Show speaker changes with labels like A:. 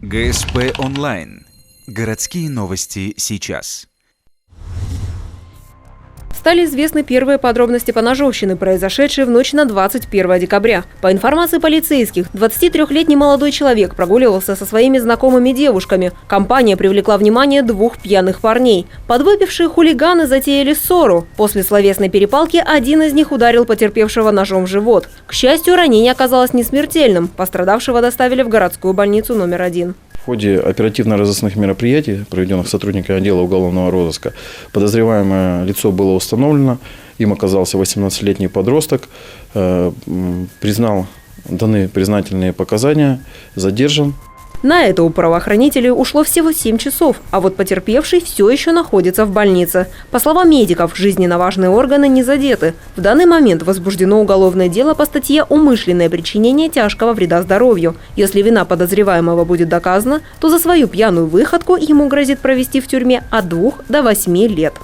A: ГСП онлайн. Городские новости сейчас.
B: Стали известны первые подробности поножовщины, произошедшей в ночь на 21 декабря. По информации полицейских, 23-летний молодой человек прогуливался со своими знакомыми девушками. Компания привлекла внимание двух пьяных парней. Подвыпившие хулиганы затеяли ссору. После словесной перепалки один из них ударил потерпевшего ножом в живот. К счастью, ранение оказалось не смертельным. Пострадавшего доставили в городскую больницу номер 1.
C: В ходе оперативно-розыскных мероприятий, проведенных сотрудниками отдела уголовного розыска, подозреваемое лицо было установлено. Им оказался 18-летний подросток, признал данные признательные показания, задержан.
B: На это у правоохранителей ушло всего 7 часов, а вот потерпевший все еще находится в больнице. По словам медиков, жизненно важные органы не задеты. В данный момент возбуждено уголовное дело по статье «Умышленное причинение тяжкого вреда здоровью». Если вина подозреваемого будет доказана, то за свою пьяную выходку ему грозит провести в тюрьме от 2 до 8 лет.